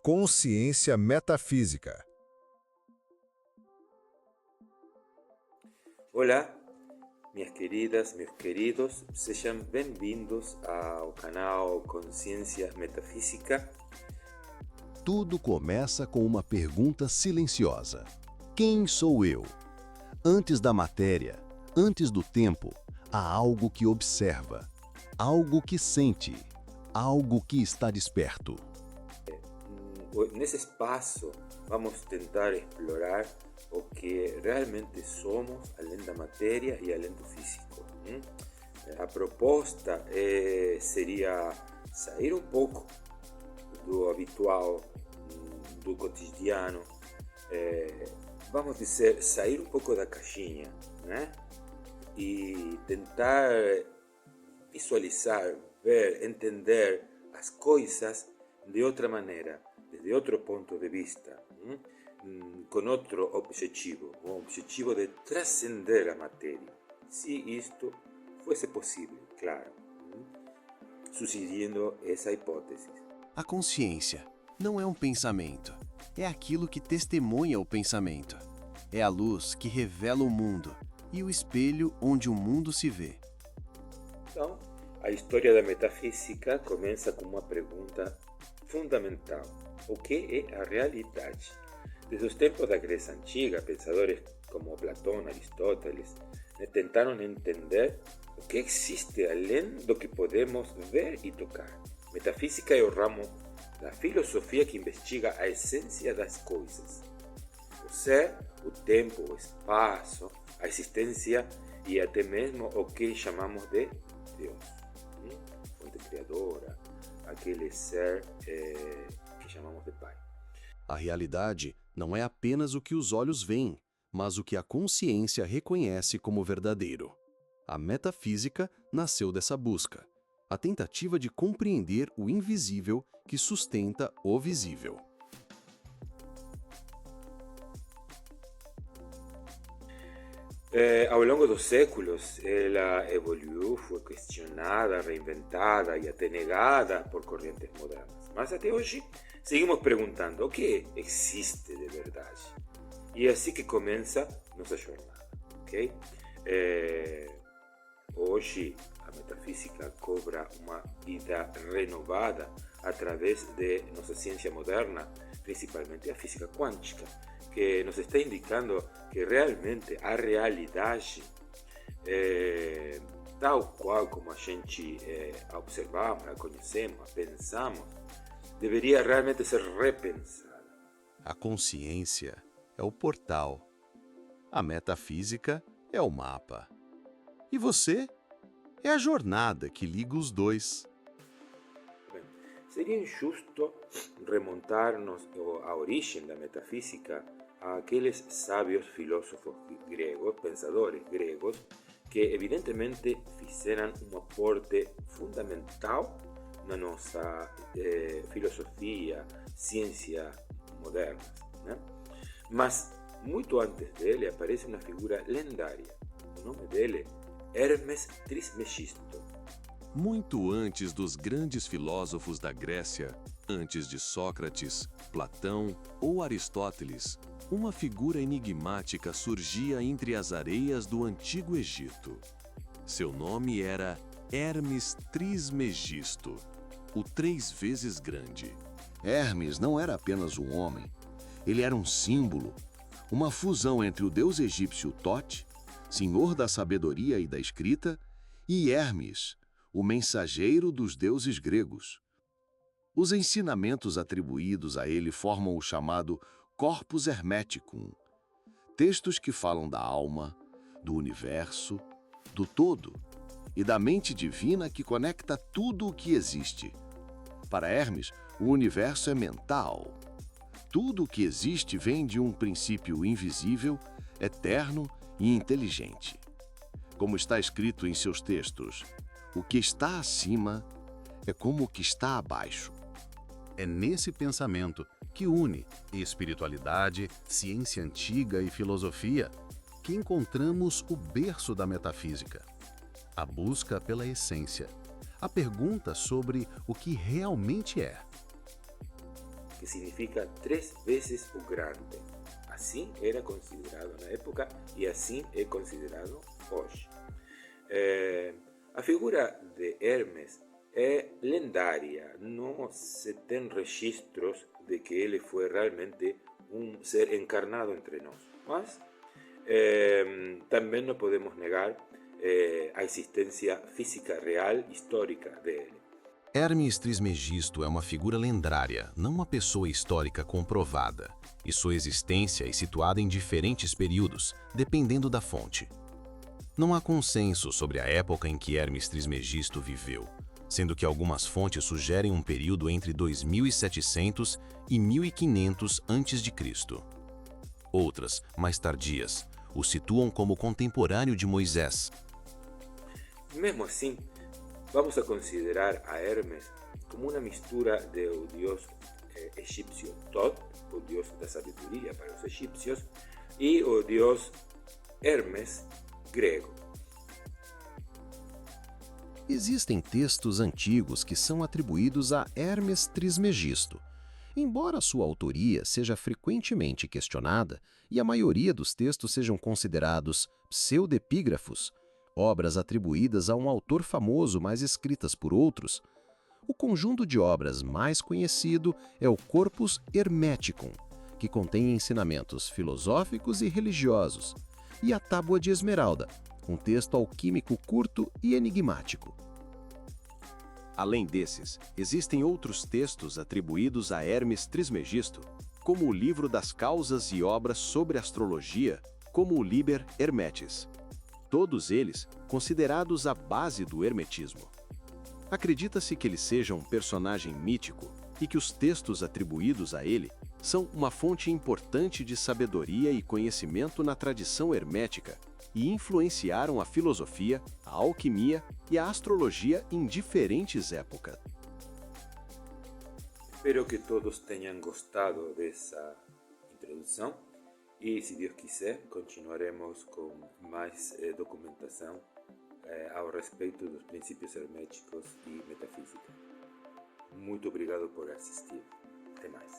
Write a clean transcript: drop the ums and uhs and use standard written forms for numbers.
Consciência metafísica. Olá, minhas queridas, meus queridos, sejam bem-vindos ao canal Consciência Metafísica. Tudo começa com uma pergunta silenciosa. Quem sou eu? Antes da matéria, antes do tempo, há algo que observa, algo que sente, algo que está desperto. Nesse espaço, vamos tentar explorar o que realmente somos, além da matéria e além do físico. A proposta seria sair um pouco do habitual, do cotidiano, vamos dizer, sair um pouco da caixinha, né? E tentar visualizar, ver, entender as coisas de outra maneira, desde outro ponto de vista, com outro objetivo, o objetivo de transcender a matéria, se isto fosse possível, claro, sugerindo essa hipótese. A consciência não é um pensamento, é aquilo que testemunha o pensamento. É a luz que revela o mundo e o espelho onde o mundo se vê. Então, a história da metafísica começa com uma pergunta fundamental: o que é a realidade? Desde os tempos da Grécia Antiga, pensadores como Platão, Aristóteles, tentaram entender o que existe além do que podemos ver e tocar. Metafísica é o ramo da filosofia que investiga a essência das coisas. O ser, o tempo, o espaço, a existência e até mesmo o que chamamos de Deus. Fonte criadora, aquele ser que chamamos de Pai. A realidade não é apenas o que os olhos veem, mas o que a consciência reconhece como verdadeiro. A metafísica nasceu dessa busca, a tentativa de compreender o invisível que sustenta o visível. Ao longo dos séculos, ela evoluiu, foi questionada, reinventada e até negada por correntes modernas. Mas até hoje, seguimos perguntando o que existe de verdade. E é assim que começa nossa jornada, ok? Hoje, a metafísica cobra uma vida renovada através de nossa ciência moderna, principalmente a física quântica, que nos está indicando que realmente a realidade, tal qual como a gente a observamos, a conhecemos, a pensamos, deveria realmente ser repensada. A consciência é o portal. A metafísica é o mapa. E você é a jornada que liga os dois. Bem, seria injusto remontar-nos à origem da metafísica àqueles sábios filósofos gregos, pensadores gregos, que evidentemente fizeram um aporte fundamental na nossa filosofia, ciência modernas, né? Mas muito antes dele aparece uma figura lendária. O nome dele é Hermes Trismegisto. Muito antes dos grandes filósofos da Grécia, antes de Sócrates, Platão ou Aristóteles, uma figura enigmática surgia entre as areias do Antigo Egito. Seu nome era Hermes Trismegisto, o 3 vezes grande. Hermes não era apenas um homem, ele era um símbolo, uma fusão entre o deus egípcio Tote, senhor da sabedoria e da escrita, e Hermes, o mensageiro dos deuses gregos. Os ensinamentos atribuídos a ele formam o chamado Corpus Hermeticum, textos que falam da alma, do universo, do todo e da mente divina que conecta tudo o que existe. Para Hermes, o universo é mental. Tudo o que existe vem de um princípio invisível, eterno e inteligente. Como está escrito em seus textos, o que está acima é como o que está abaixo. É nesse pensamento que une espiritualidade, ciência antiga e filosofia que encontramos o berço da metafísica. A busca pela essência, a pergunta sobre o que realmente é. que significa 3 vezes o grande. Assim era considerado na época e assim é considerado hoje. A figura de Hermes é lendária, não se tem registros de que ele foi realmente um ser encarnado entre nós. Mas também não podemos negar a existência física real histórica dele. Hermes Trismegisto é uma figura lendária, não uma pessoa histórica comprovada, e sua existência é situada em diferentes períodos, dependendo da fonte. Não há consenso sobre a época em que Hermes Trismegisto viveu, sendo que algumas fontes sugerem um período entre 2700 e 1500 a.C. Outras, mais tardias, o situam como contemporâneo de Moisés. Mesmo assim, vamos a considerar a Hermes como uma mistura do deus egípcio Thoth, o deus da sabedoria para os egípcios, e o deus Hermes grego. Existem textos antigos que são atribuídos a Hermes Trismegisto. Embora sua autoria seja frequentemente questionada e a maioria dos textos sejam considerados pseudepígrafos, obras atribuídas a um autor famoso, mas escritas por outros, o conjunto de obras mais conhecido é o Corpus Hermeticum, que contém ensinamentos filosóficos e religiosos, e a Tábua de Esmeralda, um texto alquímico curto e enigmático. Além desses, existem outros textos atribuídos a Hermes Trismegisto, como o Livro das Causas e obras sobre astrologia, como o Liber Hermetis. Todos eles considerados a base do hermetismo. Acredita-se que ele seja um personagem mítico e que os textos atribuídos a ele são uma fonte importante de sabedoria e conhecimento na tradição hermética e influenciaram a filosofia, a alquimia e a astrologia em diferentes épocas. Espero que todos tenham gostado dessa introdução e, se Deus quiser, continuaremos com mais documentação ao respeito dos princípios herméticos e metafísica. Muito obrigado por assistir. Até mais.